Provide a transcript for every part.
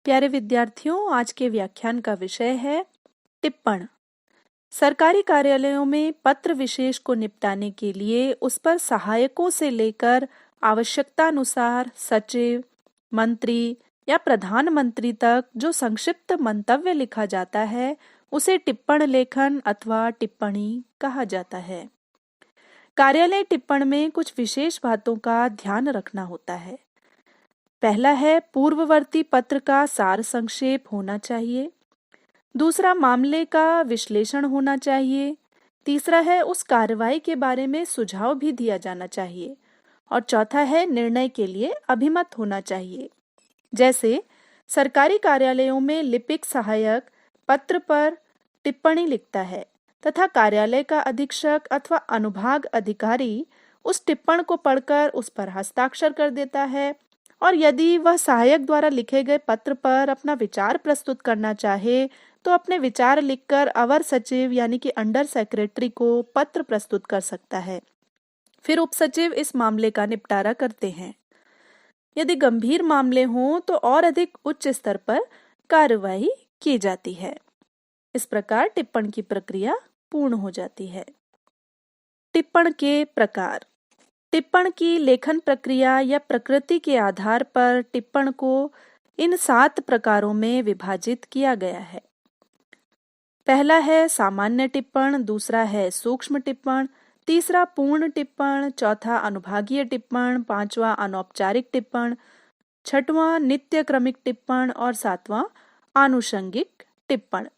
प्यारे विद्यार्थियों, आज के व्याख्यान का विषय है टिप्पण। सरकारी कार्यालयों में पत्र विशेष को निपटाने के लिए उस पर सहायकों से लेकर आवश्यकतानुसार सचिव, मंत्री या प्रधानमंत्री तक जो संक्षिप्त मंतव्य लिखा जाता है, उसे टिप्पण लेखन अथवा टिप्पणी कहा जाता है। कार्यालय टिप्पण में कुछ विशेष बातों का ध्यान रखना होता है। पहला है, पूर्ववर्ती पत्र का सार संक्षेप होना चाहिए। दूसरा, मामले का विश्लेषण होना चाहिए। तीसरा है, उस कार्रवाई के बारे में सुझाव भी दिया जाना चाहिए। और चौथा है, निर्णय के लिए अभिमत होना चाहिए। जैसे सरकारी कार्यालयों में लिपिक सहायक पत्र पर टिप्पणी लिखता है तथा कार्यालय का अधीक्षक अथवा अनुभाग अधिकारी उस टिप्पण को पढ़कर उस पर हस्ताक्षर कर देता है। और यदि वह सहायक द्वारा लिखे गए पत्र पर अपना विचार प्रस्तुत करना चाहे तो अपने विचार लिखकर अवर सचिव यानी कि अंडर सेक्रेटरी को पत्र प्रस्तुत कर सकता है। फिर उपसचिव इस मामले का निपटारा करते हैं। यदि गंभीर मामले हों तो और अधिक उच्च स्तर पर कार्रवाई की जाती है। इस प्रकार टिप्पण की प्रक्रिया पूर्ण हो जाती है। टिप्पण के प्रकार। टिप्पण की लेखन प्रक्रिया या प्रकृति के आधार पर टिप्पण को इन 7 प्रकारों में विभाजित किया गया है। पहला है सामान्य टिप्पण, दूसरा है सूक्ष्म टिप्पण, तीसरा पूर्ण टिप्पण, चौथा अनुभागीय टिप्पण, पांचवा अनौपचारिक टिप्पण, छठवां नित्य क्रमिक टिप्पण और सातवां आनुषंगिक टिप्पण।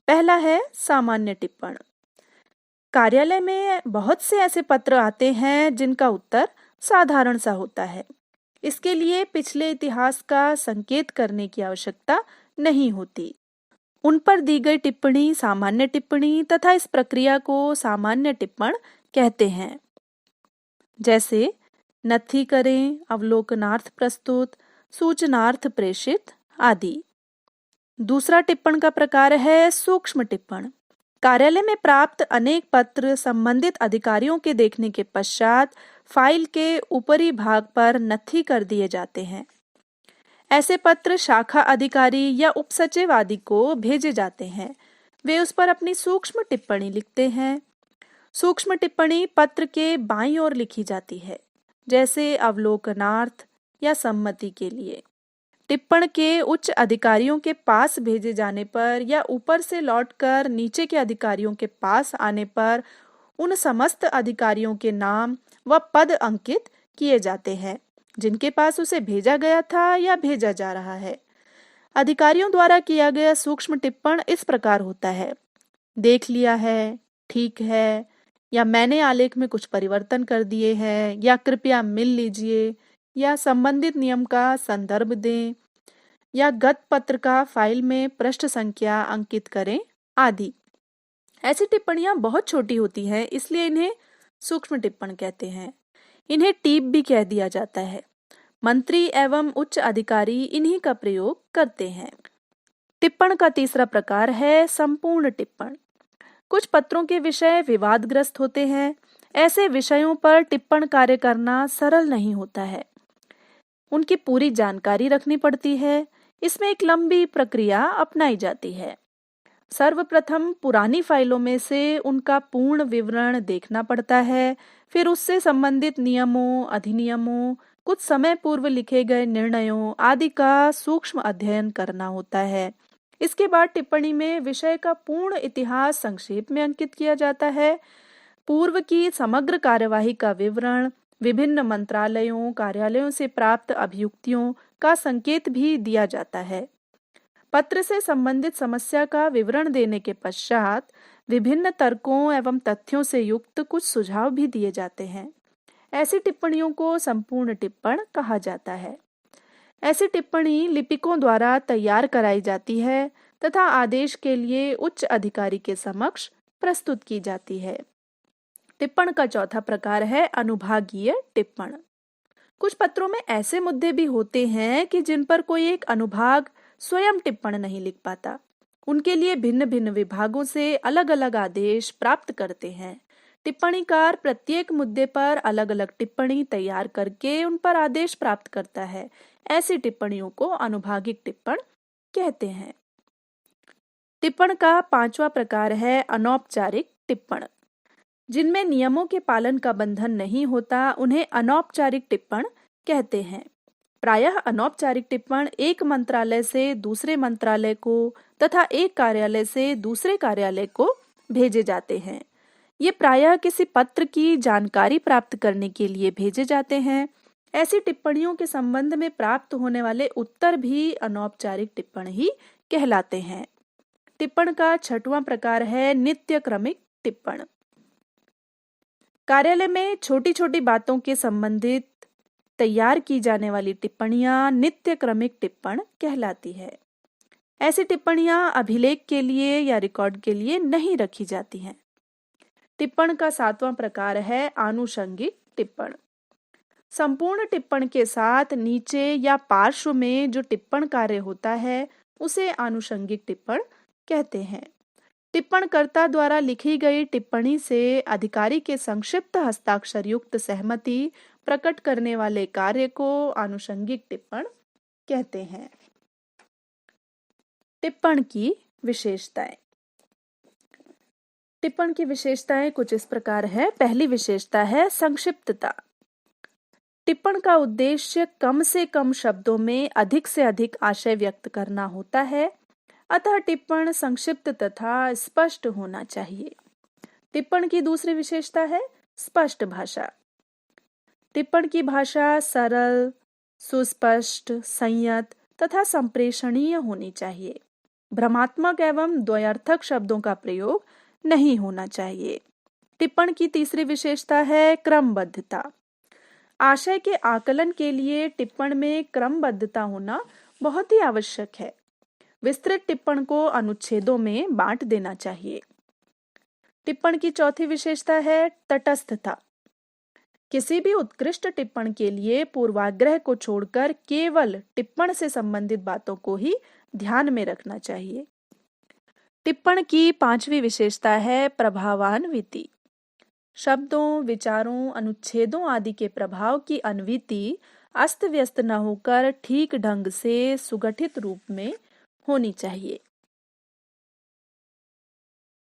पहला है सामान्य टिप्पण। कार्यालय में बहुत से ऐसे पत्र आते हैं जिनका उत्तर साधारण सा होता है। इसके लिए पिछले इतिहास का संकेत करने की आवश्यकता नहीं होती। उन पर दी गई टिप्पणी सामान्य टिप्पणी तथा इस प्रक्रिया को सामान्य टिप्पण कहते हैं। जैसे नथी करें, अवलोकनार्थ प्रस्तुत, सूचनार्थ प्रेषित आदि। दूसरा टिप्पण का प्रकार है सूक्ष्म टिप्पण। कार्यालय में प्राप्त अनेक पत्र संबंधित अधिकारियों के देखने के पश्चात फाइल के ऊपरी भाग पर नथी कर दिए जाते हैं। ऐसे पत्र शाखा अधिकारी या उपसचिव आदि को भेजे जाते हैं। वे उस पर अपनी सूक्ष्म टिप्पणी लिखते हैं। सूक्ष्म टिप्पणी पत्र के बाईं ओर लिखी जाती है, जैसे अवलोकनार्थ या सम्मति के लिए। टिप्पण के उच्च अधिकारियों के पास भेजे जाने पर या ऊपर से लौटकर नीचे के अधिकारियों के पास आने पर उन समस्त अधिकारियों के नाम व पद अंकित किए जाते हैं जिनके पास उसे भेजा गया था या भेजा जा रहा है। अधिकारियों द्वारा किया गया सूक्ष्म टिप्पण इस प्रकार होता है: देख लिया है, ठीक है, या मैंने आलेख में कुछ परिवर्तन कर दिए हैं, या कृपया मिल लीजिए, या संबंधित नियम का संदर्भ दें, या गत पत्र का फाइल में पृष्ठ संख्या अंकित करें आदि। ऐसी टिप्पणियां बहुत छोटी होती हैं, इसलिए इन्हें सूक्ष्म टिप्पण कहते हैं। इन्हें टीप भी कह दिया जाता है। मंत्री एवं उच्च अधिकारी इन्हीं का प्रयोग करते हैं। टिप्पण का तीसरा प्रकार है संपूर्ण टिप्पण। कुछ पत्रों के विषय विवादग्रस्त होते हैं। ऐसे विषयों पर टिप्पण कार्य करना सरल नहीं होता है। उनकी पूरी जानकारी रखनी पड़ती है। इसमें एक लंबी प्रक्रिया अपनाई जाती है। सर्वप्रथम पुरानी फाइलों में से उनका पूर्ण विवरण देखना पड़ता है। फिर उससे संबंधित नियमों, अधिनियमों, कुछ समय पूर्व लिखे गए निर्णयों आदि का सूक्ष्म अध्ययन करना होता है। इसके बाद टिप्पणी में विषय का पूर्ण इतिहास संक्षेप में अंकित किया जाता है। पूर्व की समग्र कार्यवाही का विवरण, विभिन्न मंत्रालयों, कार्यालयों से प्राप्त अभियुक्तियों का संकेत भी दिया जाता है। पत्र से संबंधित समस्या का विवरण देने के पश्चात विभिन्न तर्कों एवं तथ्यों से युक्त कुछ सुझाव भी दिए जाते हैं। ऐसी टिप्पणियों को संपूर्ण टिप्पण कहा जाता है। ऐसी टिप्पणी लिपिकों द्वारा तैयार कराई जाती है तथा आदेश के लिए उच्च अधिकारी के समक्ष प्रस्तुत की जाती है। टिप्पण का चौथा प्रकार है अनुभागीय टिप्पण। कुछ पत्रों में ऐसे मुद्दे भी होते हैं कि जिन पर कोई एक अनुभाग स्वयं टिप्पण नहीं लिख पाता। उनके लिए भिन्न भिन्न विभागों से अलग अलग आदेश प्राप्त करते हैं। टिप्पणीकार प्रत्येक मुद्दे पर अलग अलग टिप्पणी तैयार करके उन पर आदेश प्राप्त करता है। ऐसी टिप्पणियों को अनुभागिक टिप्पण कहते हैं। टिप्पण का पांचवा प्रकार है अनौपचारिक टिप्पण। जिनमें नियमों के पालन का बंधन नहीं होता, उन्हें अनौपचारिक टिप्पण कहते हैं। प्रायः अनौपचारिक टिप्पण एक मंत्रालय से दूसरे मंत्रालय को तथा एक कार्यालय से दूसरे कार्यालय को भेजे जाते हैं। ये प्रायः किसी पत्र की जानकारी प्राप्त करने के लिए भेजे जाते हैं। ऐसी टिप्पणियों के संबंध में प्राप्त होने वाले उत्तर भी अनौपचारिक टिप्पण ही कहलाते हैं। टिप्पण का छठवां प्रकार है नित्य क्रमिक टिप्पण। कार्यालय में छोटी छोटी बातों के संबंधित तैयार की जाने वाली टिप्पणियां नित्य क्रमिक टिप्पण कहलाती है। ऐसी टिप्पणियां अभिलेख के लिए या रिकॉर्ड के लिए नहीं रखी जाती हैं। टिप्पण का सातवां प्रकार है आनुषंगिक टिप्पण। संपूर्ण टिप्पण के साथ नीचे या पार्श्व में जो टिप्पण कार्य होता है उसे आनुषंगिक टिप्पण कहते हैं। टिप्पणकर्ता द्वारा लिखी गई टिप्पणी से अधिकारी के संक्षिप्त हस्ताक्षर युक्त सहमति प्रकट करने वाले कार्य को आनुषंगिक टिप्पण कहते हैं। टिप्पण की विशेषताएं। टिप्पण की विशेषताएं कुछ इस प्रकार है। पहली विशेषता है संक्षिप्तता। टिप्पण का उद्देश्य कम से कम शब्दों में अधिक से अधिक आशय व्यक्त करना होता है, अतः टिप्पण संक्षिप्त तथा स्पष्ट होना चाहिए। टिप्पण की दूसरी विशेषता है स्पष्ट भाषा। टिप्पण की भाषा सरल, सुस्पष्ट, संयत तथा संप्रेषणीय होनी चाहिए। भ्रमात्मक एवं द्वयार्थक शब्दों का प्रयोग नहीं होना चाहिए। टिप्पण की तीसरी विशेषता है क्रमबद्धता। आशय के आकलन के लिए टिप्पण में क्रमबद्धता होना बहुत ही आवश्यक है। विस्तृत टिप्पण को अनुच्छेदों में बांट देना चाहिए। टिप्पण की चौथी विशेषता है तटस्थता। किसी भी उत्कृष्ट टिप्पण के लिए पूर्वाग्रह को छोड़कर केवल टिप्पण से संबंधित बातों को ही ध्यान में रखना चाहिए। टिप्पण की पांचवी विशेषता है प्रभावान्विति। शब्दों, विचारों, अनुच्छेदों आदि के प्रभाव की अन्विति अस्त व्यस्त न होकर ठीक ढंग से सुगठित रूप में होनी चाहिए।